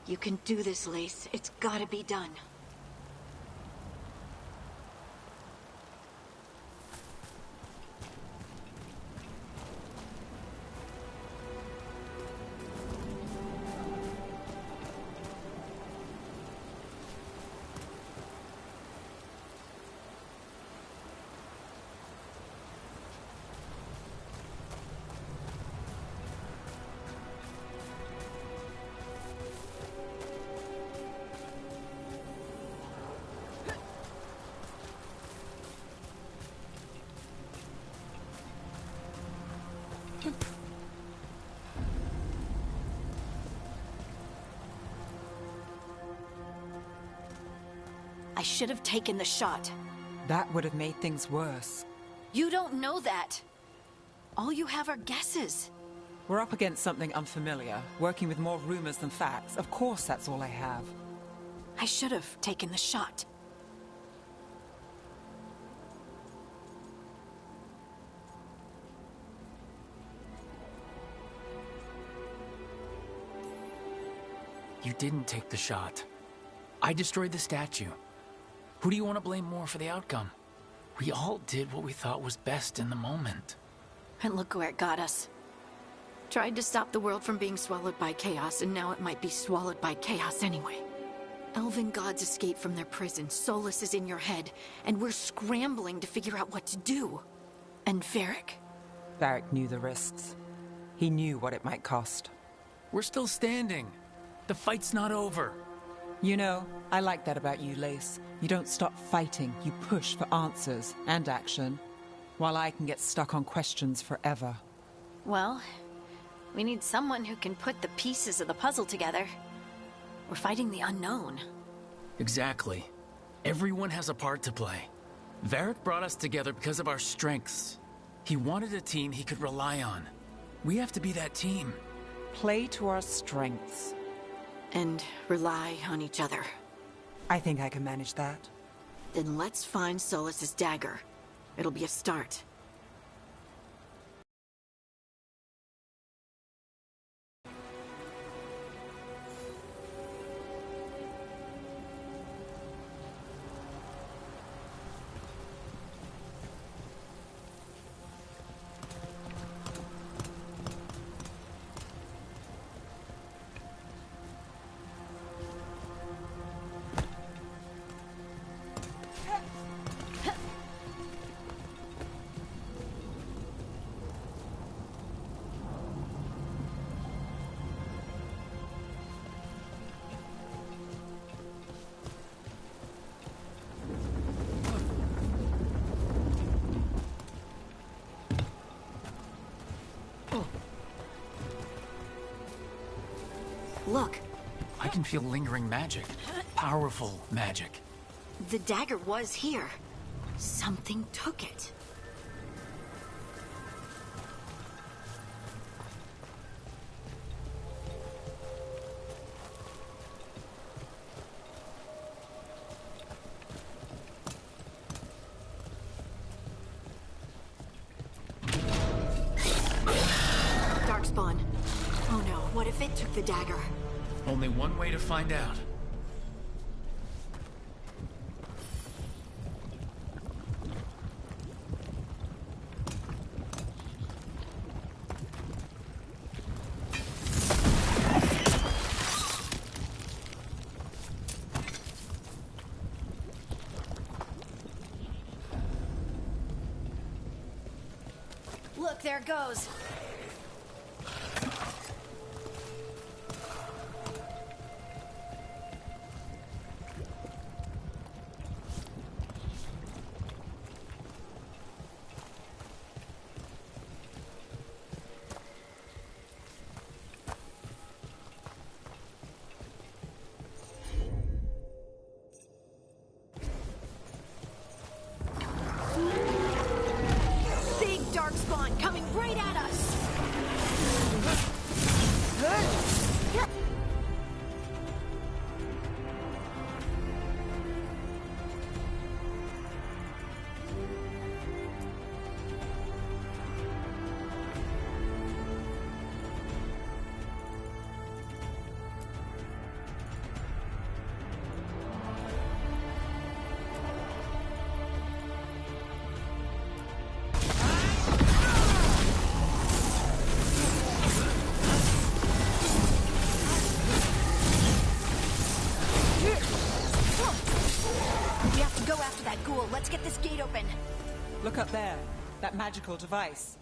You can do this, Lace. It's gotta be done. I should have taken the shot. That would have made things worse. You don't know that. All you have are guesses. We're up against something unfamiliar, working with more rumors than facts. Of course that's all I have. I should have taken the shot. You didn't take the shot. I destroyed the statue. Who do you want to blame more for the outcome? We all did what we thought was best in the moment. And look where it got us. Tried to stop the world from being swallowed by chaos, and now it might be swallowed by chaos anyway. Elven gods escaped from their prison, Solus is in your head, and we're scrambling to figure out what to do. And Varric? Varric knew the risks. He knew what it might cost. We're still standing. The fight's not over. You know, I like that about you, Lace. You don't stop fighting, you push for answers and action, while I can get stuck on questions forever. Well, we need someone who can put the pieces of the puzzle together. We're fighting the unknown. Exactly. Everyone has a part to play. Varric brought us together because of our strengths. He wanted a team he could rely on. We have to be that team. Play to our strengths. And rely on each other. I think I can manage that. Then let's find Solus's dagger. It'll be a start. Look. I can feel lingering magic. Powerful magic. The dagger was here. Something took it. Darkspawn. Oh no, what if it took the dagger? Only one way to find out. Look, there it goes. Big darkspawn coming right at us! that ghoul. Let's get this gate open. Look up there. That magical device.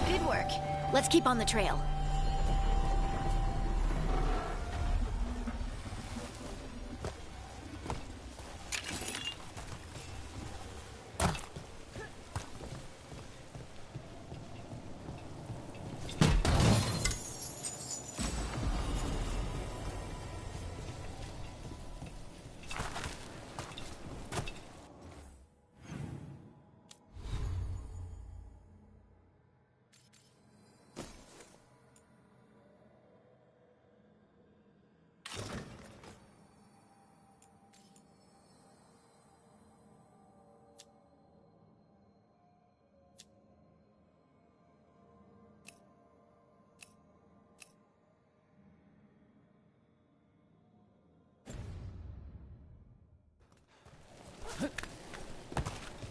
Good work. Let's keep on the trail.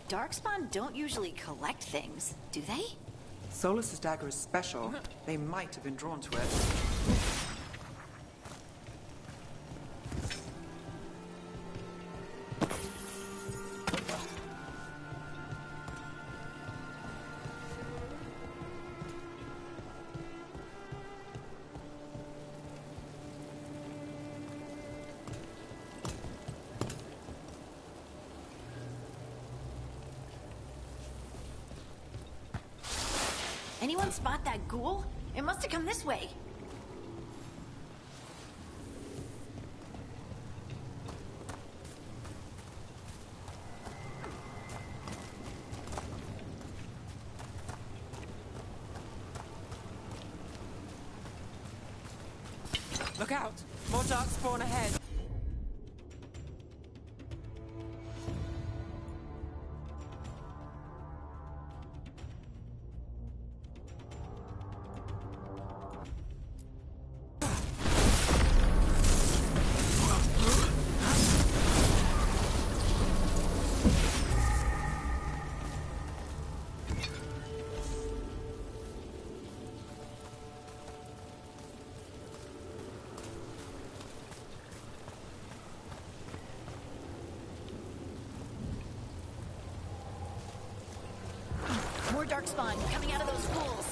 Darkspawn don't usually collect things, do they? Solus's dagger is special. They might have been drawn to it. Anyone spot that ghoul? It must have come this way. Look out! More dark spawn ahead! More darkspawn coming out of those ghouls.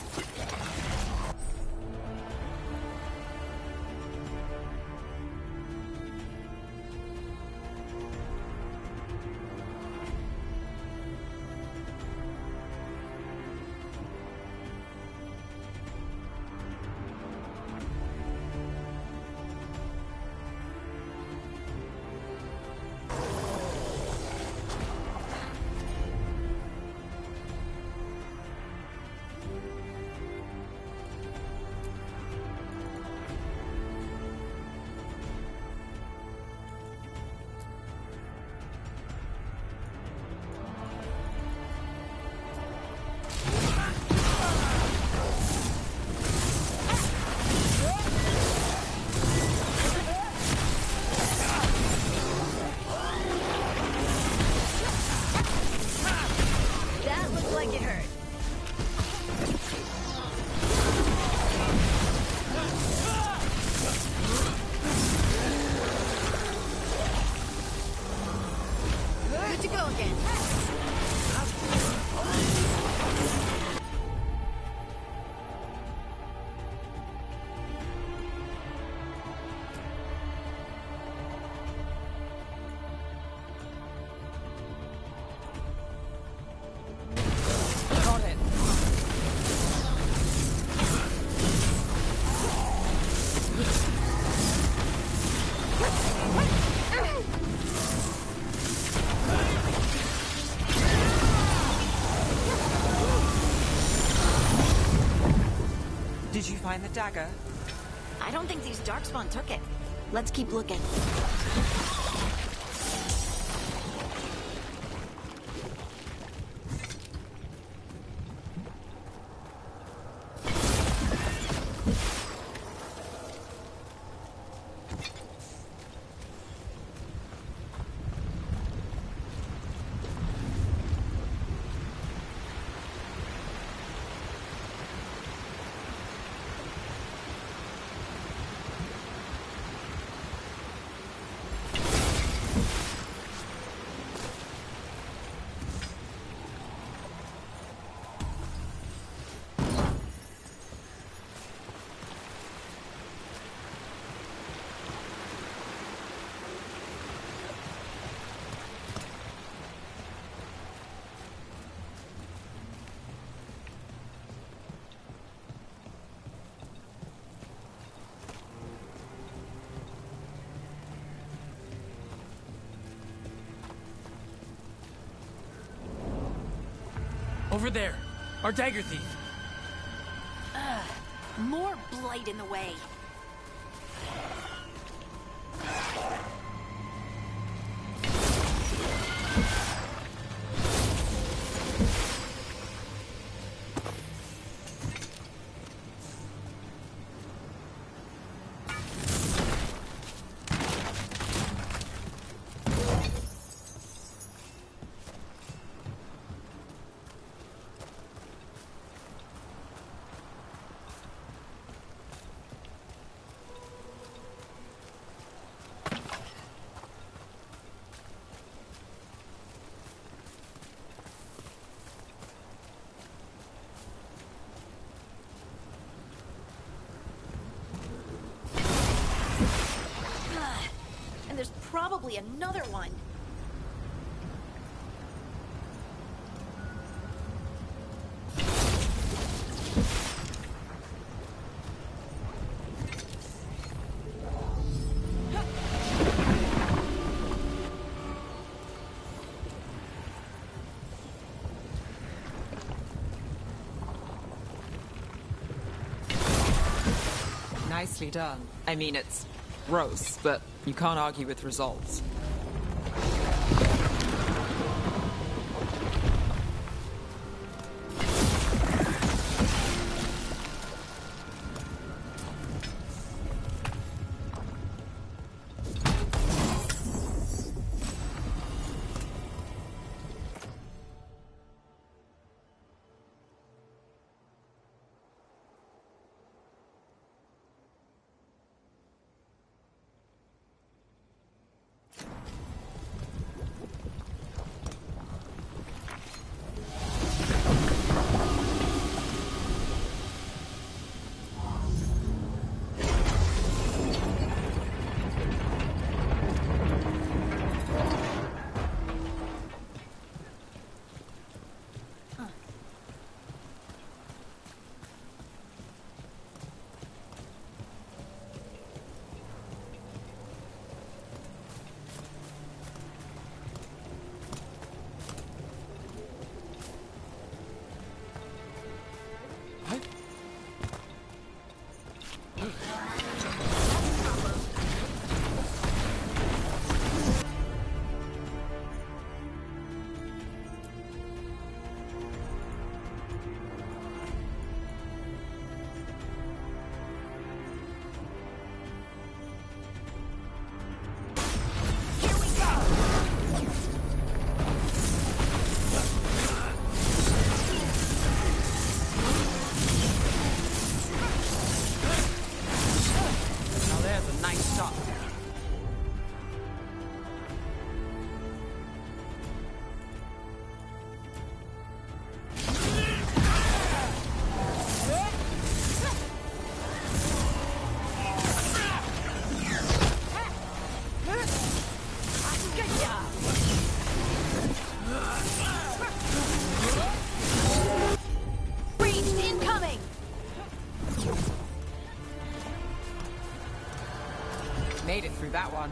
Did you find the dagger? I don't think these Darkspawn took it. Let's keep looking. Over there, our dagger thief. More blight in the way. There's probably another one. Nicely done. I mean, it's gross, but you can't argue with results. Made it through that one.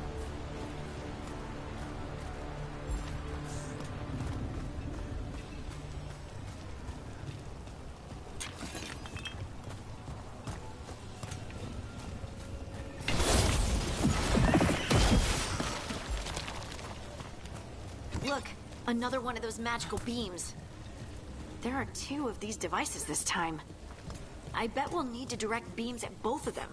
Another one of those magical beams. There are 2 of these devices this time. I bet we'll need to direct beams at both of them.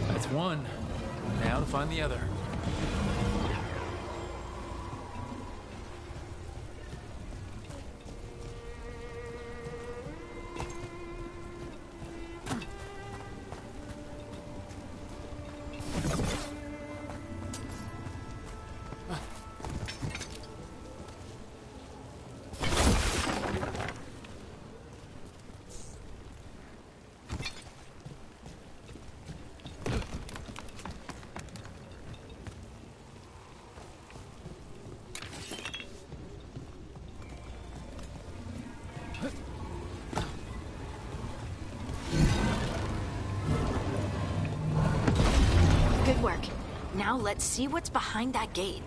That's one. Now to find the other. Good work. Now let's see what's behind that gate.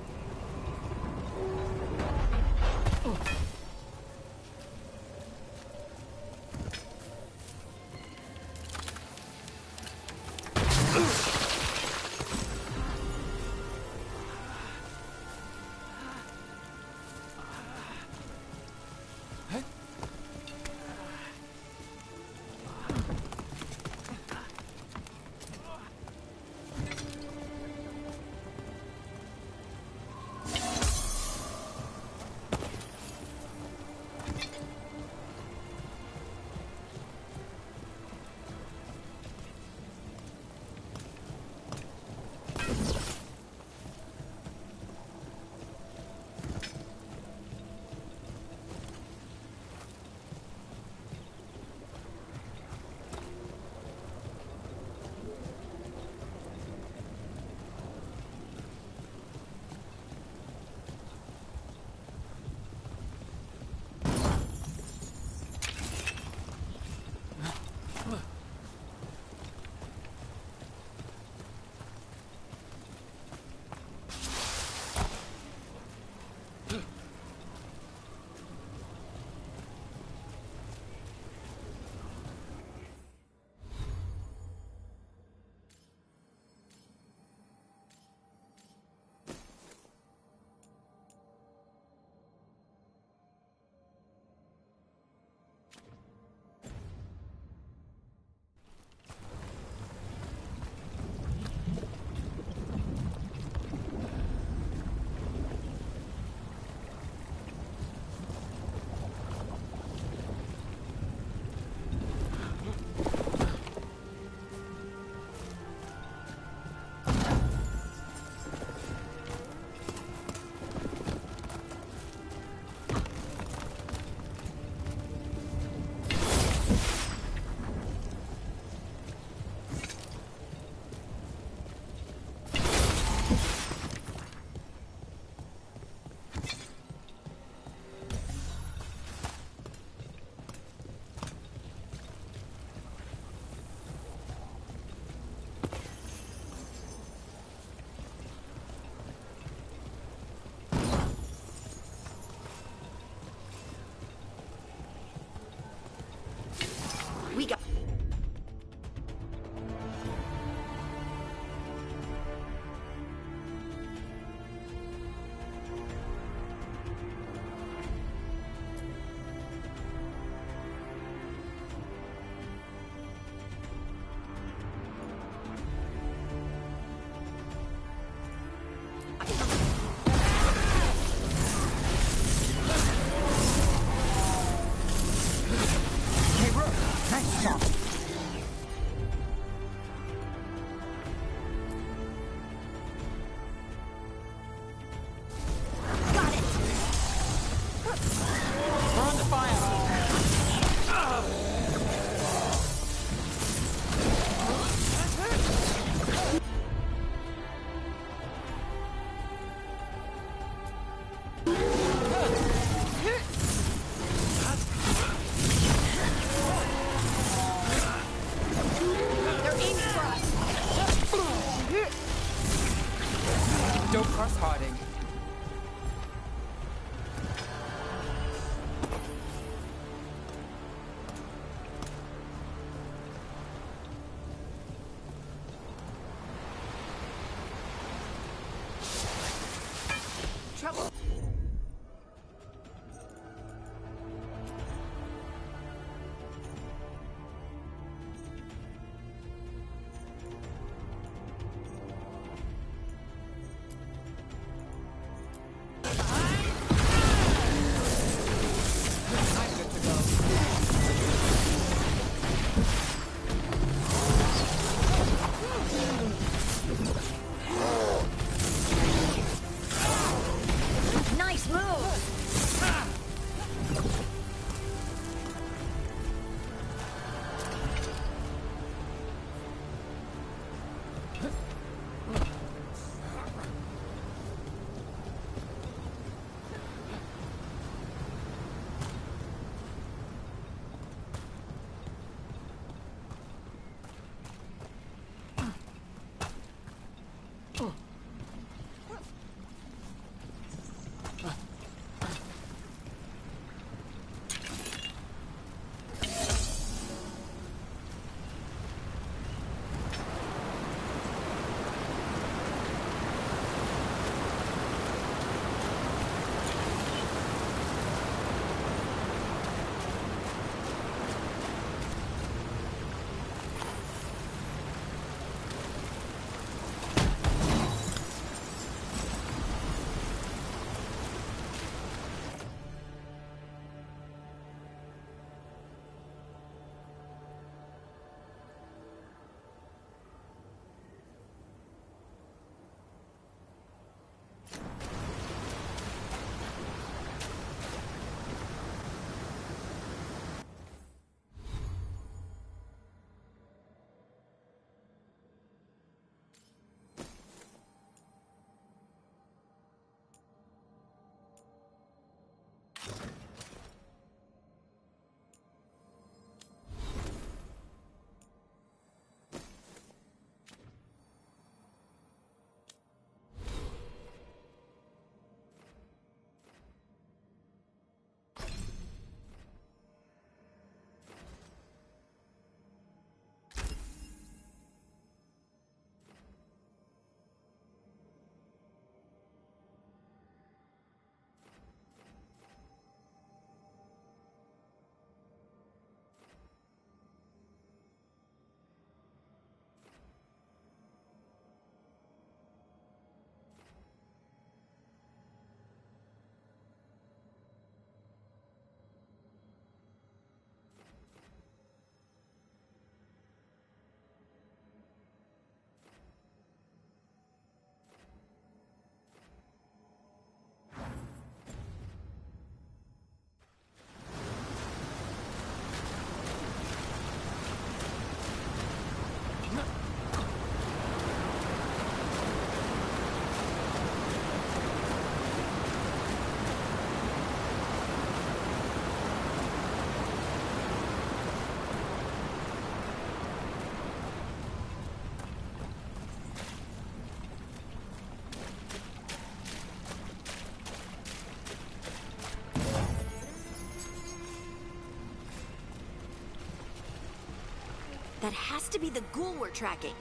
That has to be the ghoul we're tracking.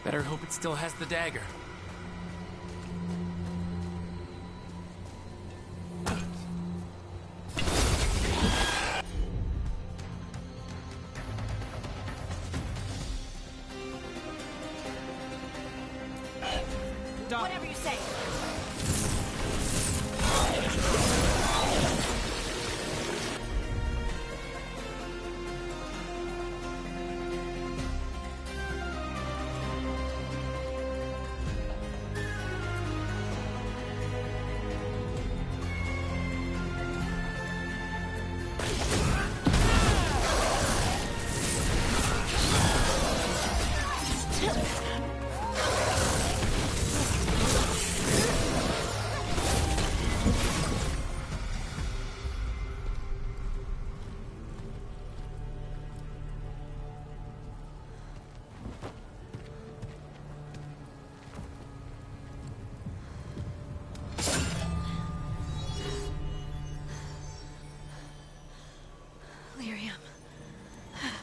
Better hope it still has the dagger. Whatever you say.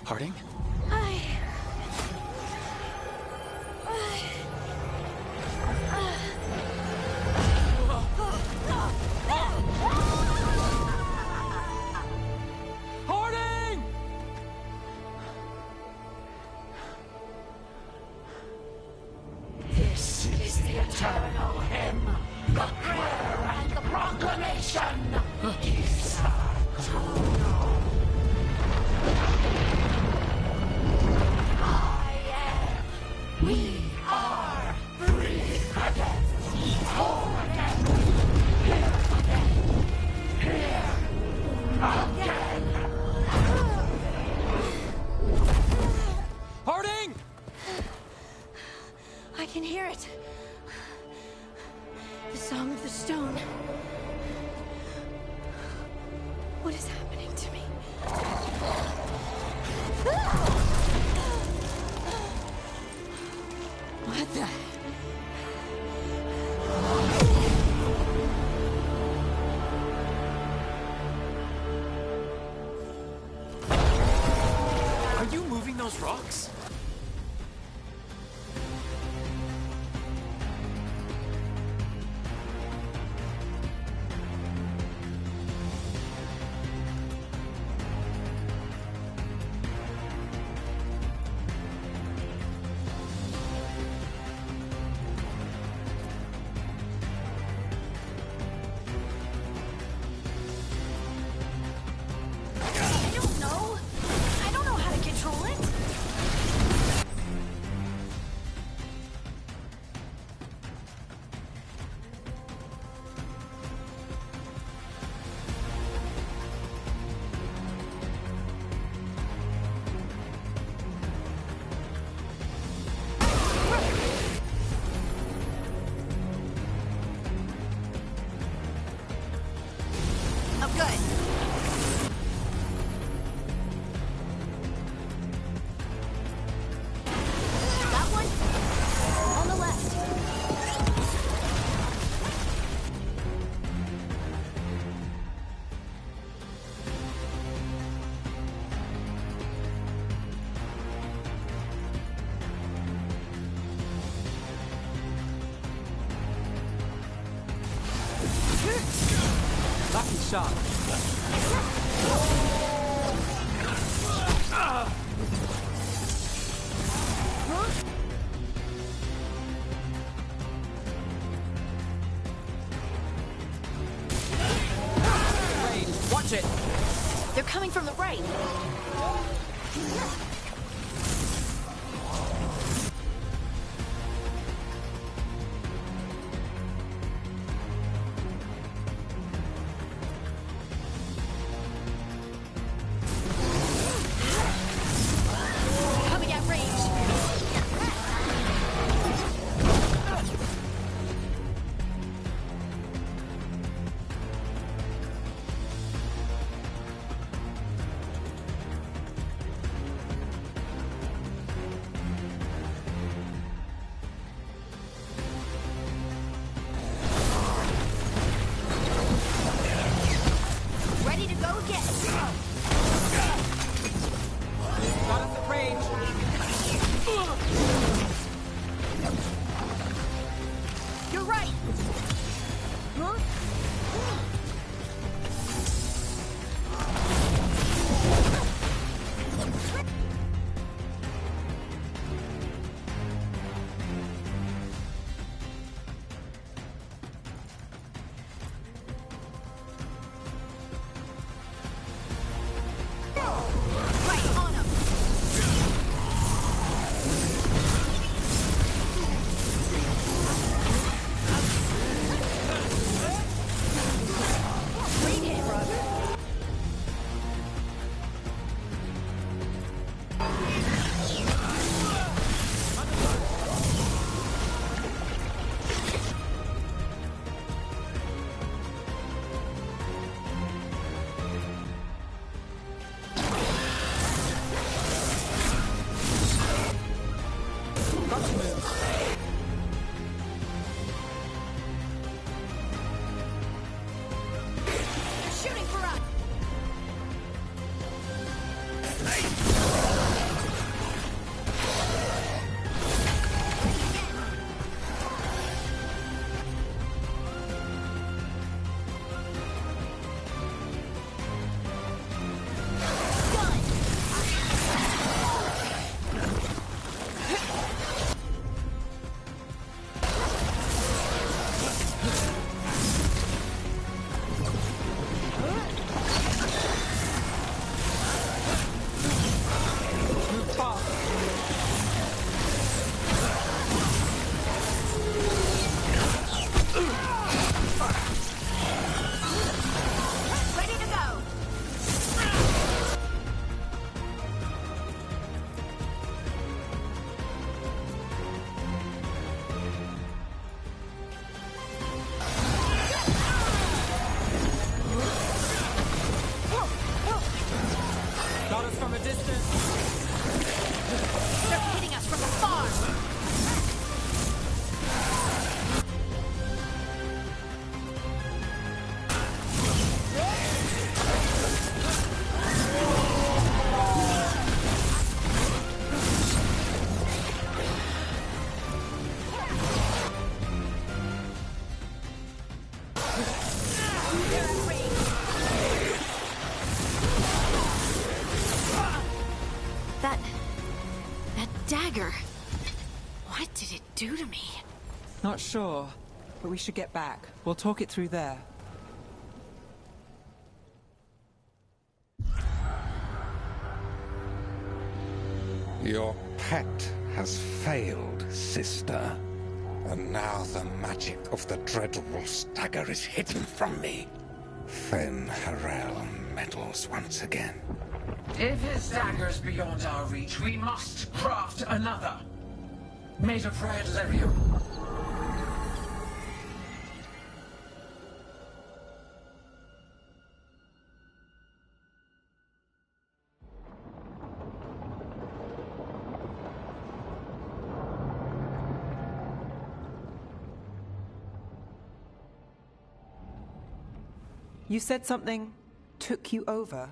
Harding? Harding! This is the eternal hymn, the prayer and the proclamation. Isa Juno. We are free again, whole again, here again, here again. Harding! I can hear it. The Song of the Stone. What is happening to me? What the? Are you moving those rocks? I don't know how to control it. I'm good. That one? On the left. Lucky shot. Watch it! They're coming from the right. Coming at range. Ready to go again. Got us at range. Ready to go. Got us from a distance. They're hitting us from afar. That dagger. What did it do to me? Not sure, but we should get back. We'll talk it through there. Your pet has failed, sister. And now the magic of the Dreadwolf's dagger is hidden from me. Fen Harel meddles once again. If his dagger's beyond our reach, we must craft another. Made of red lyrium. You said something took you over,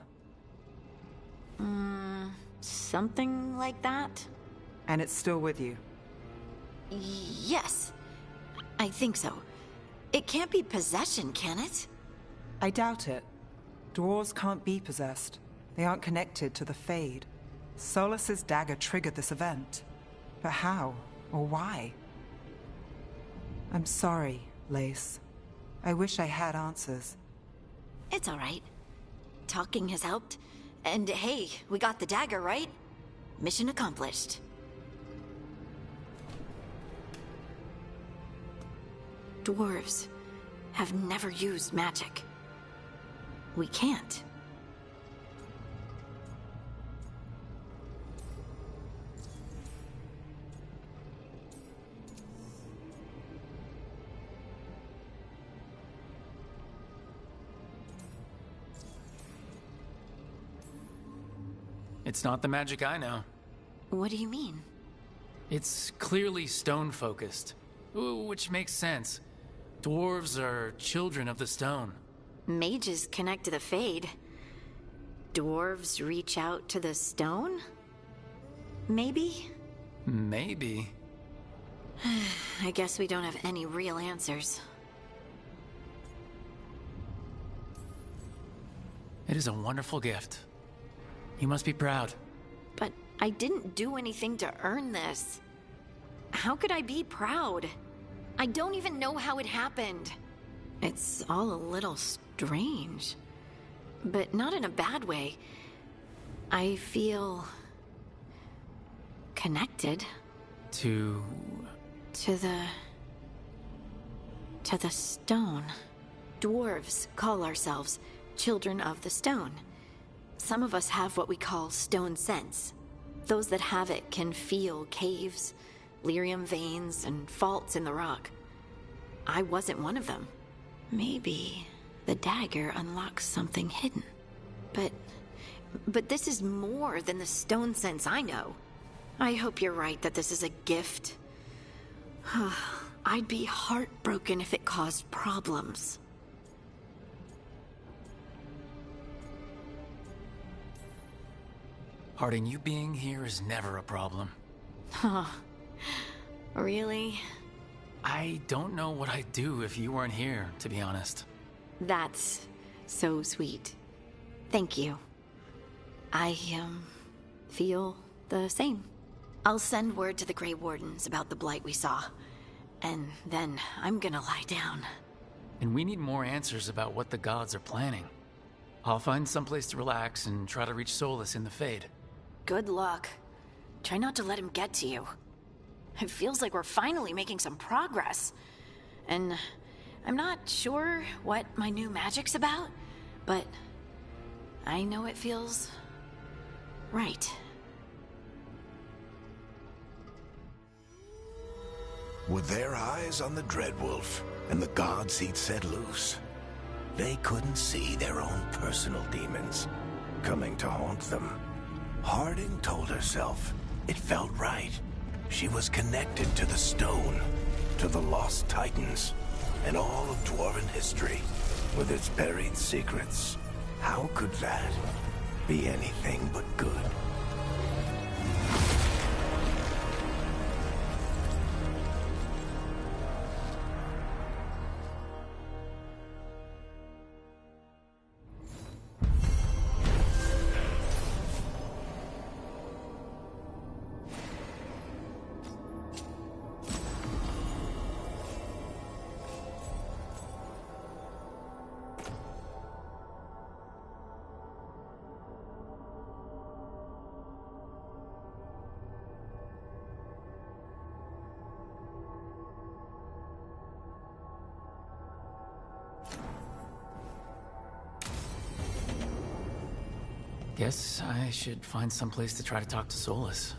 Something like that? and it's still with you. Yes. I think so. It can't be possession, can it? I doubt it. Dwarves can't be possessed. They aren't connected to the Fade. Solus's dagger triggered this event. But how? Or why? I'm sorry, Lace. I wish I had answers. It's all right. Talking has helped. And hey, we got the dagger, right? Mission accomplished. Dwarves have never used magic. We can't. It's not the magic I know. What do you mean? It's clearly stone-focused, which makes sense. Dwarves are children of the stone. Mages connect to the Fade. Dwarves reach out to the stone? Maybe? Maybe. I guess we don't have any real answers. It is a wonderful gift. You must be proud. But I didn't do anything to earn this. How could I be proud? I don't even know how it happened. It's all a little strange. But not in a bad way. I feel... connected. To To the stone. Dwarves call ourselves children of the stone. Some of us have what we call stone sense. Those that have it can feel caves, lyrium veins, and faults in the rock. I wasn't one of them. Maybe the dagger unlocks something hidden. But this is more than the stone sense I know. I hope you're right that this is a gift. I'd be heartbroken if it caused problems. Harding, you being here is never a problem. Huh. Really? I don't know what I'd do if you weren't here, to be honest. That's so sweet. Thank you. I, feel the same. I'll send word to the Grey Wardens about the blight we saw. And then I'm gonna lie down. And we need more answers about what the gods are planning. I'll find someplace to relax and try to reach Solus in the Fade. Good luck. Try not to let him get to you. It feels like we're finally making some progress. And I'm not sure what my new magic's about, but I know it feels right. With their eyes on the Dreadwolf and the gods he'd set loose, they couldn't see their own personal demons coming to haunt them. Harding told herself it felt right. She was connected to the stone, to the lost titans, and all of Dwarven history, with its buried secrets. How could that be anything but good? Guess I should find someplace to try to talk to Solus.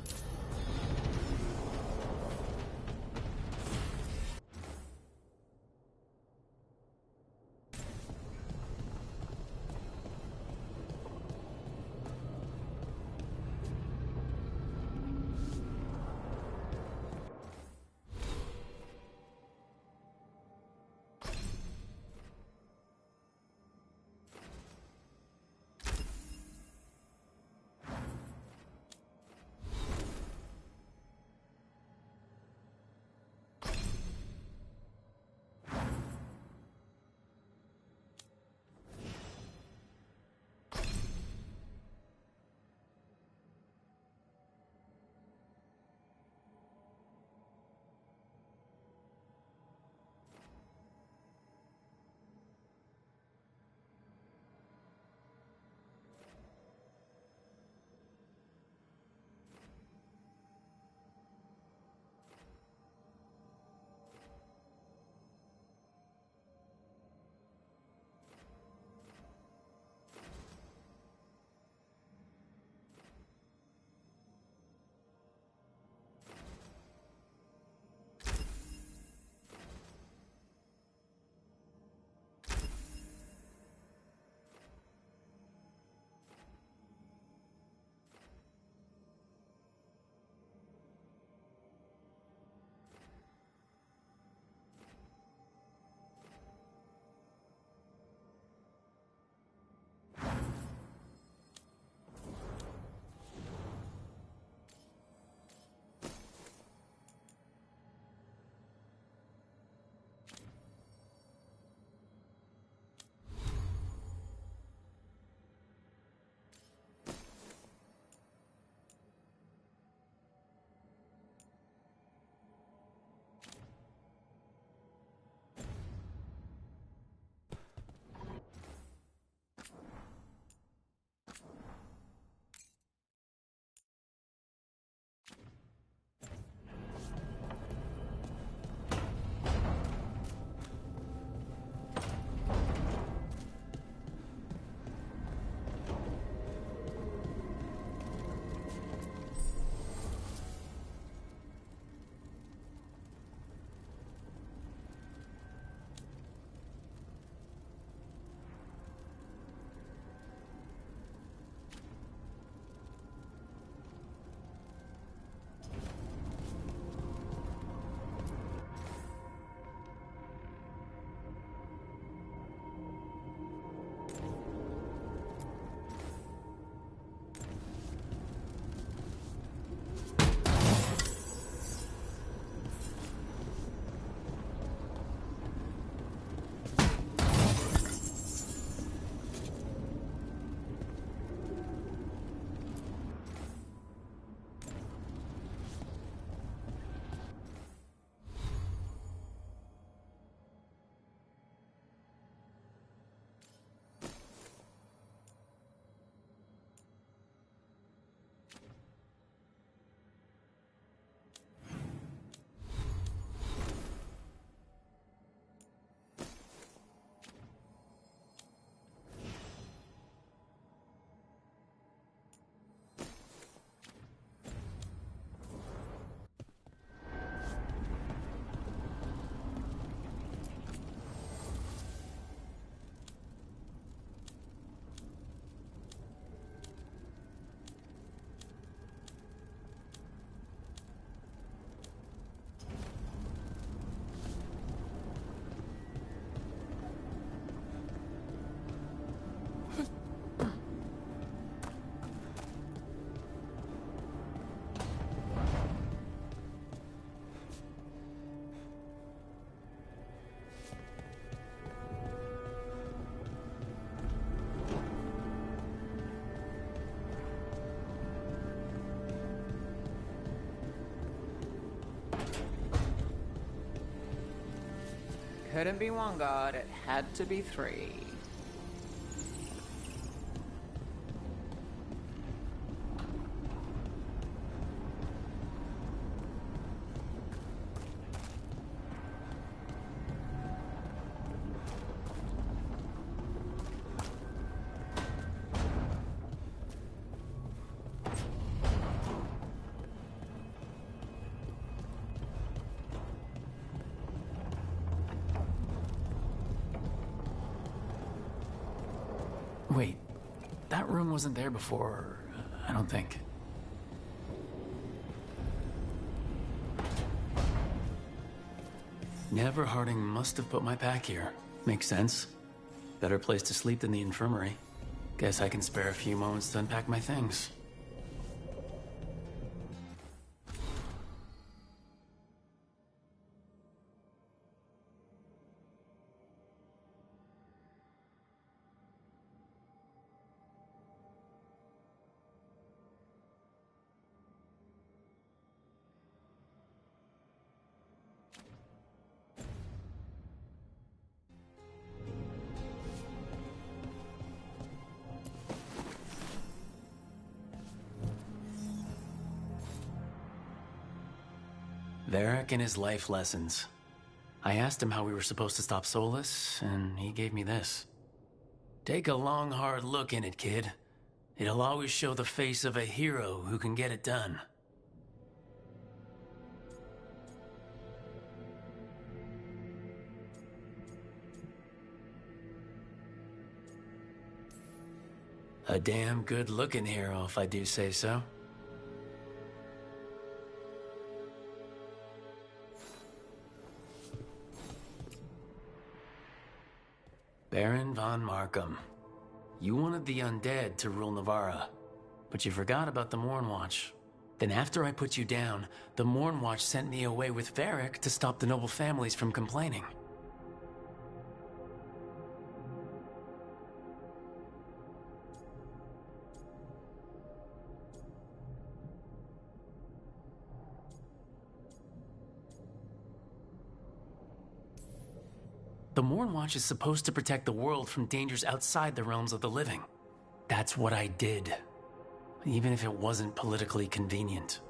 couldn't be one god, it had to be three. Wait, that room wasn't there before, I don't think. Never Harding must have put my pack here. Makes sense. Better place to sleep than the infirmary. Guess I can spare a few moments to unpack my things. Varric and his life lessons. I asked him how we were supposed to stop Solus, and he gave me this. Take a long, hard look in it, kid. It'll always show the face of a hero who can get it done. A damn good-looking hero, if I do say so. Baron von Markham. You wanted the undead to rule Navarra, but you forgot about the Mournwatch. Then after I put you down, the Mournwatch sent me away with Varric to stop the noble families from complaining. The Mournwatch is supposed to protect the world from dangers outside the realms of the living. That's what I did, even if it wasn't politically convenient.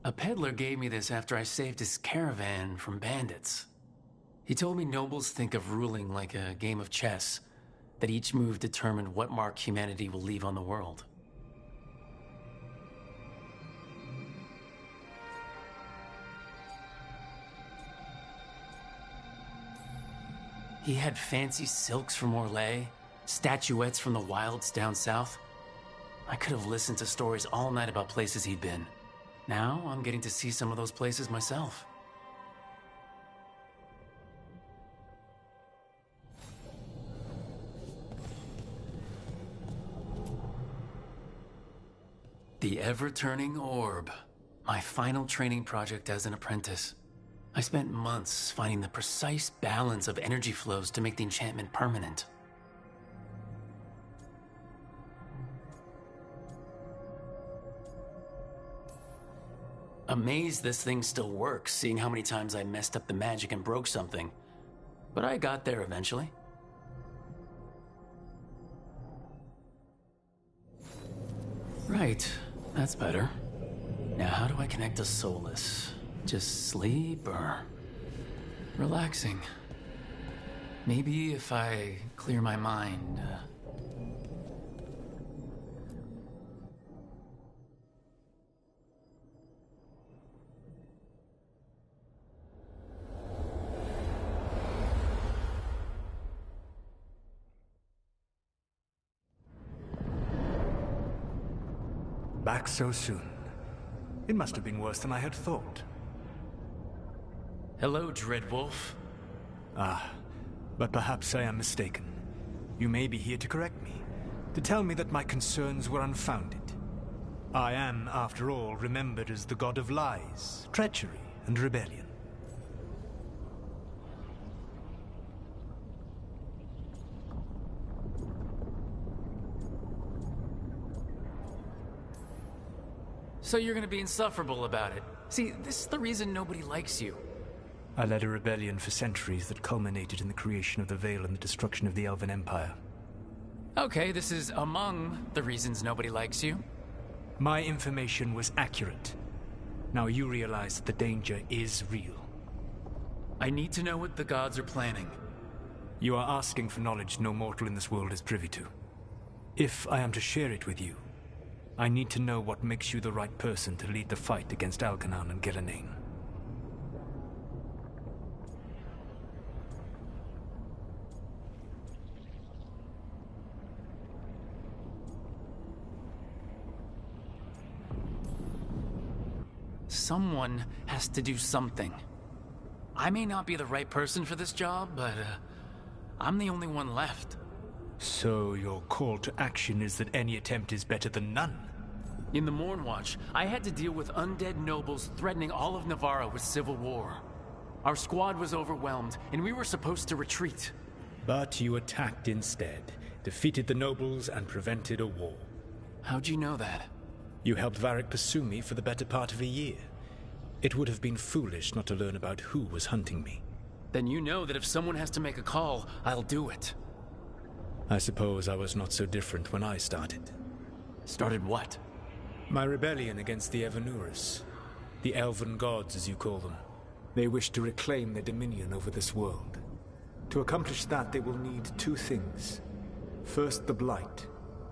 A peddler gave me this after I saved his caravan from bandits. He told me nobles think of ruling like a game of chess, that each move determined what mark humanity will leave on the world. He had fancy silks from Orlais, statuettes from the wilds down south. I could have listened to stories all night about places he'd been. Now I'm getting to see some of those places myself. The ever-turning orb. My final training project as an apprentice. I spent months finding the precise balance of energy flows to make the enchantment permanent. Amazed this thing still works, seeing how many times I messed up the magic and broke something. But I got there eventually. Right. That's better. Now how do I connect to Solus? Just sleep or relaxing? Maybe if I clear my mind. Back so soon. It must have been worse than I had thought. Hello, Dreadwolf. Ah, but perhaps I am mistaken. You may be here to correct me, to tell me that my concerns were unfounded. I am, after all, remembered as the god of lies, treachery, and rebellion. So you're gonna be insufferable about it. See, this is the reason nobody likes you. I led a rebellion for centuries that culminated in the creation of the Veil and the destruction of the Elven Empire. Okay, this is among the reasons nobody likes you. My information was accurate. Now you realize that the danger is real. I need to know what the gods are planning. You are asking for knowledge no mortal in this world is privy to. If I am to share it with you, I need to know what makes you the right person to lead the fight against Algernon and Gillenane. Someone has to do something. I may not be the right person for this job, but I'm the only one left. So your call to action is that any attempt is better than none? In the Mornwatch, I had to deal with undead nobles threatening all of Navarra with civil war. Our squad was overwhelmed, and we were supposed to retreat. But you attacked instead, defeated the nobles, and prevented a war. How'd you know that? You helped Varric pursue me for the better part of a year. It would have been foolish not to learn about who was hunting me. Then you know that if someone has to make a call, I'll do it. I suppose I was not so different when I started. Started what? My rebellion against the Evanurus. The Elven Gods, as you call them. They wish to reclaim their dominion over this world. To accomplish that, they will need two things. First, the Blight.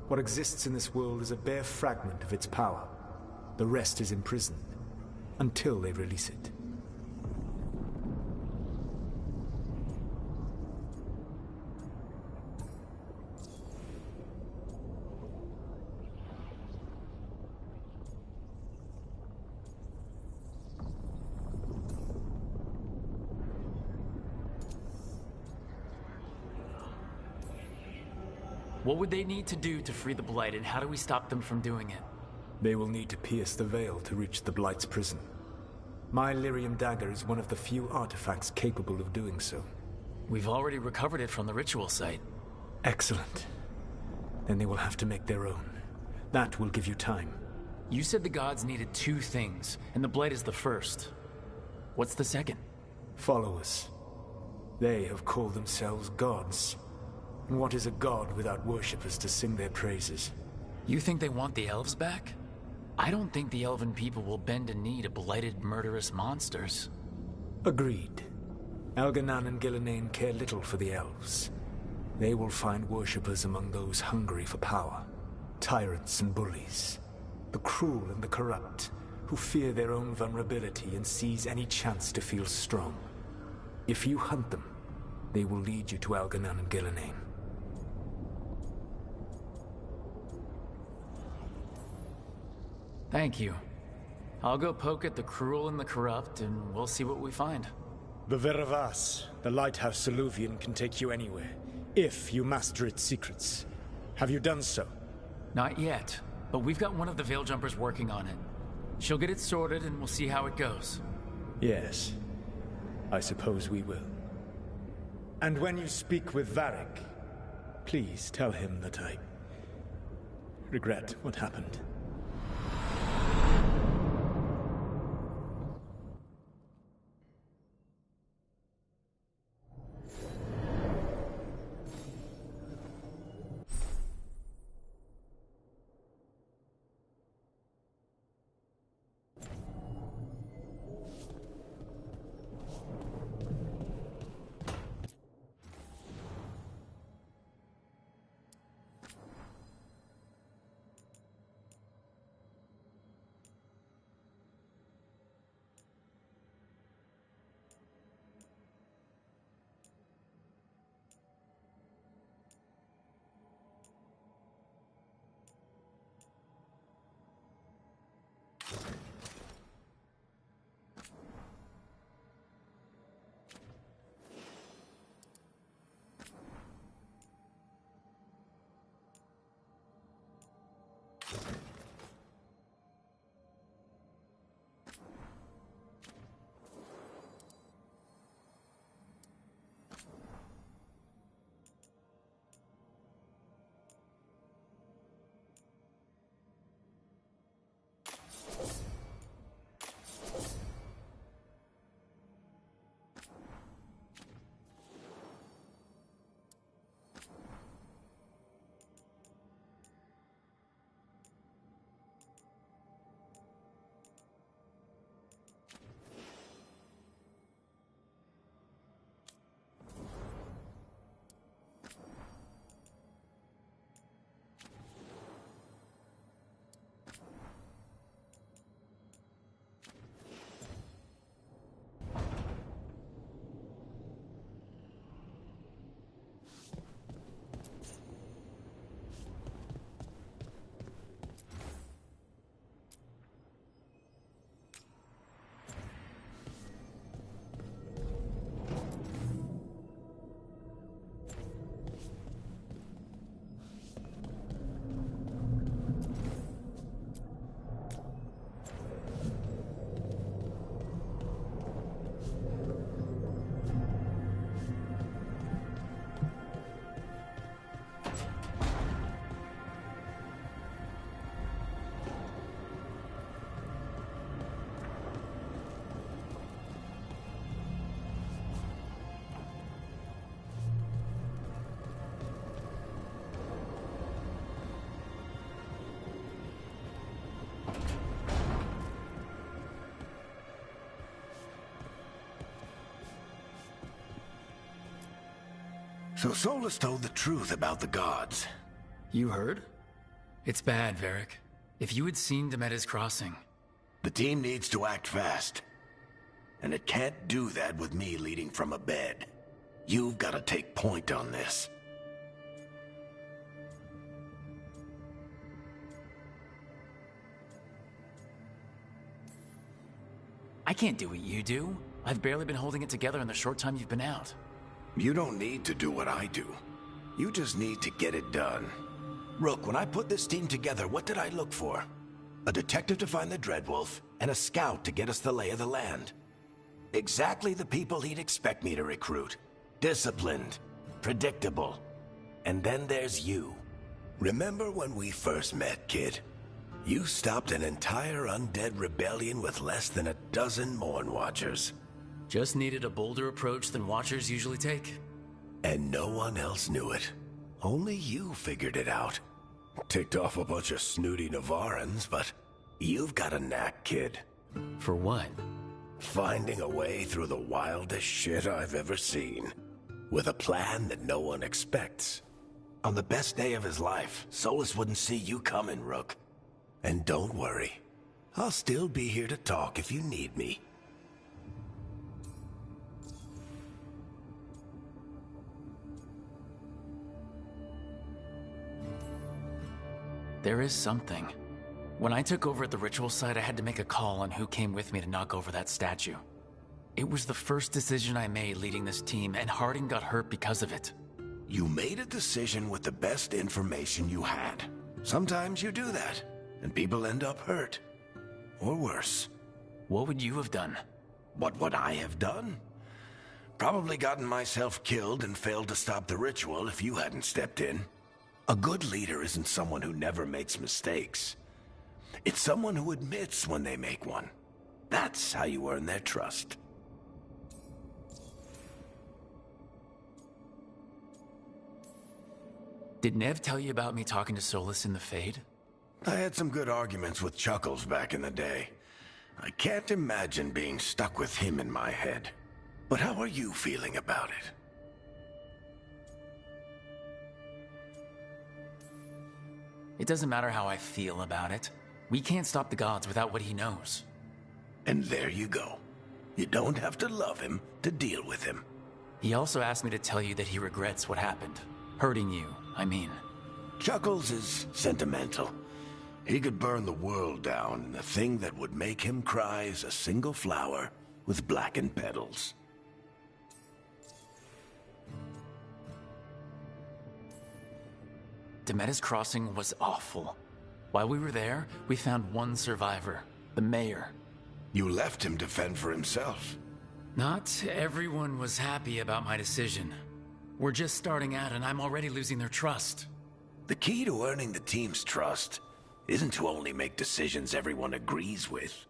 What exists in this world is a bare fragment of its power. The rest is imprisoned, until they release it. What would they need to do to free the Blight, and how do we stop them from doing it? They will need to pierce the veil to reach the Blight's prison. My Lyrium dagger is one of the few artifacts capable of doing so. We've already recovered it from the ritual site. Excellent. Then they will have to make their own. That will give you time. You said the gods needed two things, and the Blight is the first. What's the second? Followers. They have called themselves gods. And what is a god without worshippers to sing their praises? You think they want the elves back? I don't think the elven people will bend a knee to blighted, murderous monsters. Agreed. Algernon and Gillenane care little for the elves. They will find worshippers among those hungry for power. Tyrants and bullies. The cruel and the corrupt, who fear their own vulnerability and seize any chance to feel strong. If you hunt them, they will lead you to Algernon and Gillenane. Thank you. I'll go poke at the cruel and the corrupt, and we'll see what we find. The Veravas, the lighthouse Soluvian, can take you anywhere, if you master its secrets. Have you done so? Not yet, but we've got one of the Veil Jumpers working on it. She'll get it sorted, and we'll see how it goes. Yes, I suppose we will. And when you speak with Varric, please tell him that I regret what happened. So Solus told the truth about the gods. You heard? It's bad, Varric. If you had seen Demeda's crossing... The team needs to act fast. And it can't do that with me leading from a bed. You've got to take point on this. I can't do what you do. I've barely been holding it together in the short time you've been out. You don't need to do what I do. You just need to get it done. Rook, when I put this team together, what did I look for? A detective to find the Dreadwolf, and a scout to get us the lay of the land. Exactly the people he'd expect me to recruit. Disciplined, predictable. And then there's you. Remember when we first met, kid? You stopped an entire undead rebellion with less than a dozen Morn Watchers. Just needed a bolder approach than Watchers usually take. And no one else knew it. Only you figured it out. Ticked off a bunch of snooty Navarrans, but you've got a knack, kid. For what? Finding a way through the wildest shit I've ever seen. With a plan that no one expects. On the best day of his life, Solus wouldn't see you coming, Rook. And don't worry. I'll still be here to talk if you need me. There is something. When I took over at the ritual site, I had to make a call on who came with me to knock over that statue. It was the first decision I made leading this team, and Harding got hurt because of it. You made a decision with the best information you had. Sometimes you do that, and people end up hurt. Or worse. What would you have done? What would I have done? Probably gotten myself killed and failed to stop the ritual if you hadn't stepped in. A good leader isn't someone who never makes mistakes. It's someone who admits when they make one. That's how you earn their trust. Did Nev tell you about me talking to Solus in the Fade? I had some good arguments with Chuckles back in the day. I can't imagine being stuck with him in my head. But how are you feeling about it? It doesn't matter how I feel about it. We can't stop the gods without what he knows. And there you go. You don't have to love him to deal with him. He also asked me to tell you that he regrets what happened. Hurting you, I mean. Chuckles is sentimental. He could burn the world down, and the thing that would make him cry is a single flower with blackened petals. Demeda's crossing was awful. While we were there, we found one survivor, the mayor. You left him to fend for himself. Not everyone was happy about my decision. We're just starting out and I'm already losing their trust. The key to earning the team's trust isn't to only make decisions everyone agrees with.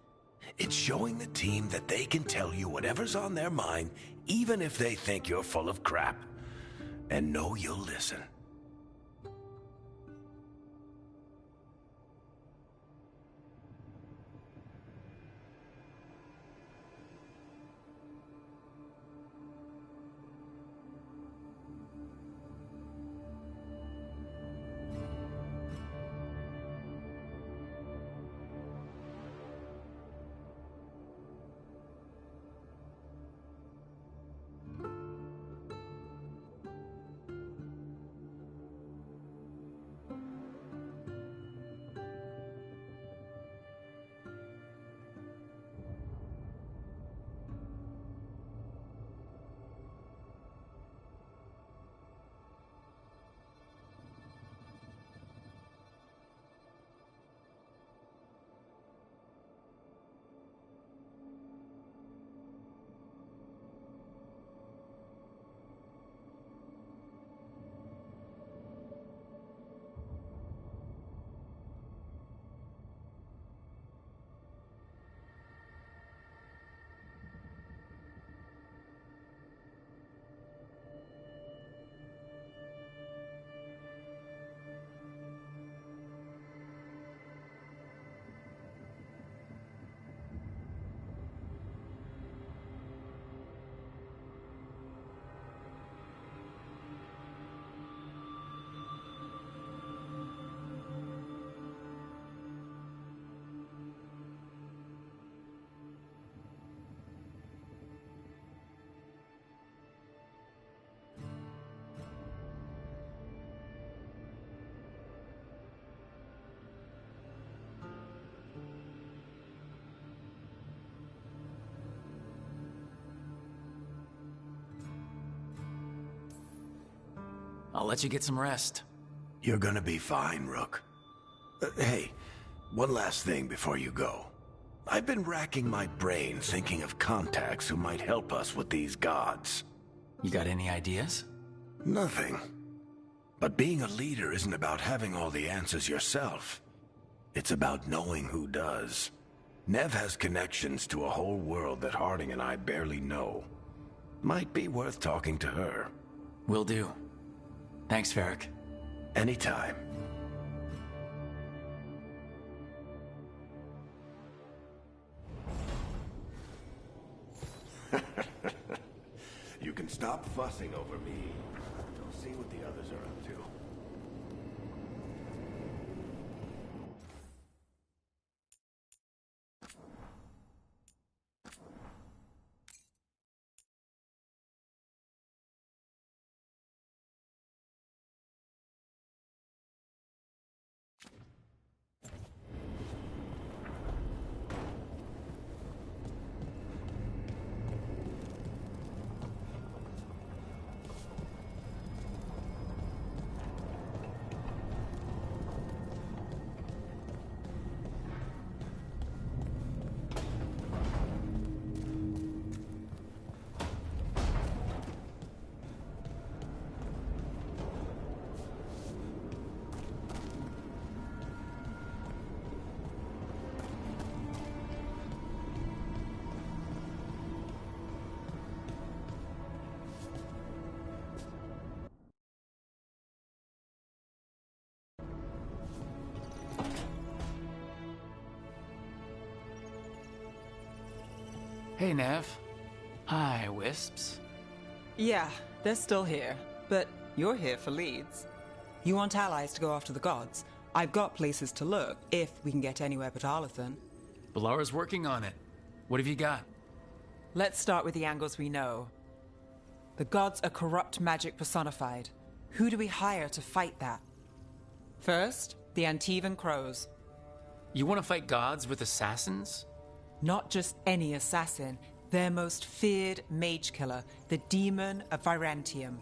It's showing the team that they can tell you whatever's on their mind, even if they think you're full of crap. And know you'll listen. I'll let you get some rest. You're gonna be fine, Rook. Hey, one last thing before you go. I've been racking my brain thinking of contacts who might help us with these gods. You got any ideas? Nothing. But being a leader isn't about having all the answers yourself. It's about knowing who does. Nev has connections to a whole world that Harding and I barely know. Might be worth talking to her. Will do. Thanks, Varric. Anytime. You can stop fussing over me. I'll see what the others are up to. Hey, Nev. Hi, Wisps. Yeah, they're still here, but you're here for leads. You want allies to go after the gods? I've got places to look, if we can get anywhere but Arlathan. Balara's working on it. What have you got? Let's start with the angles we know. The gods are corrupt magic personified. Who do we hire to fight that? First, the Antivan Crows. You want to fight gods with assassins? Not just any assassin, their most feared mage killer, the Demon of Virantium.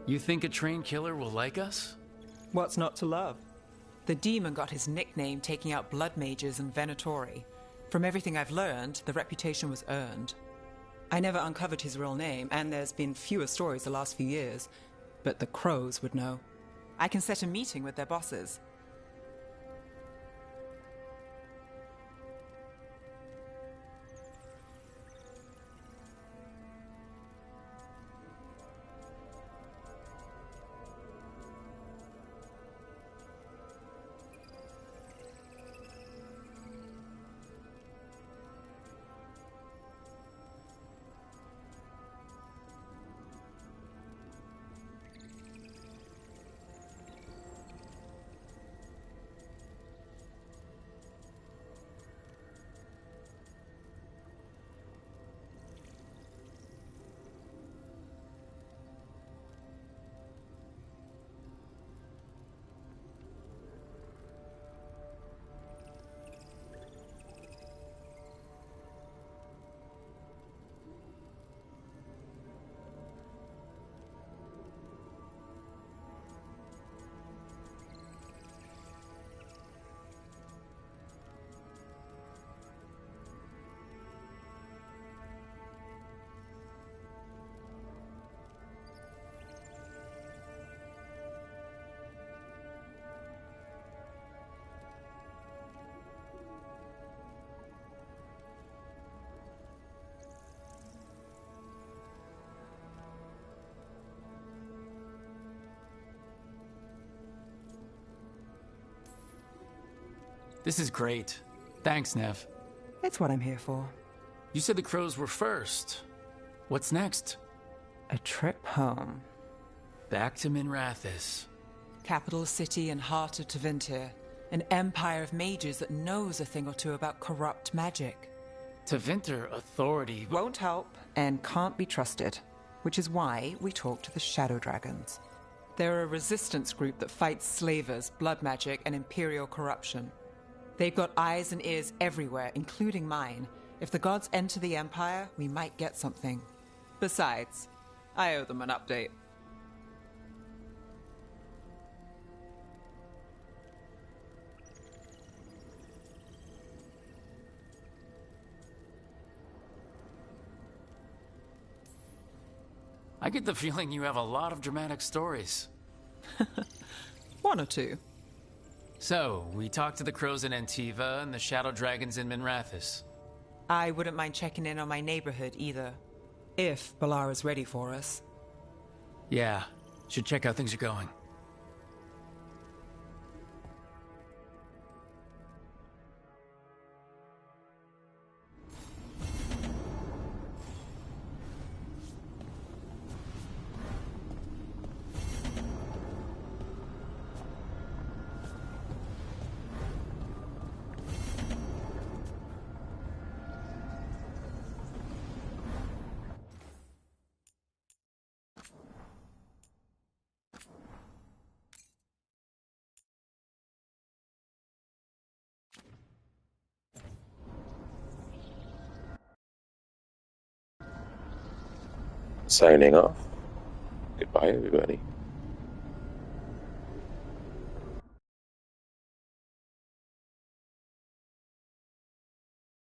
You think a trained killer will like us? What's not to love? The demon got his nickname taking out blood mages and venatori. From everything I've learned, the reputation was earned. I never uncovered his real name, and there's been fewer stories the last few years, but the crows would know. I can set a meeting with their bosses. This is great. Thanks, Nev. It's what I'm here for. You said the crows were first. What's next? A trip home. Back to Minrathous. Capital city and heart of Tevinter. An empire of mages that knows a thing or two about corrupt magic. Tevinter authority Won't help and can't be trusted, which is why we talk to the Shadow Dragons. They're a resistance group that fights slavers, blood magic, and imperial corruption. They've got eyes and ears everywhere, including mine. If the gods enter the Empire, we might get something. Besides, I owe them an update. I get the feeling you have a lot of dramatic stories. One or two. So, we talked to the crows in Antiva and the shadow dragons in Minrathous. I wouldn't mind checking in on my neighborhood either. If Balara's ready for us. Yeah, should check how things are going. Signing off. Goodbye, everybody.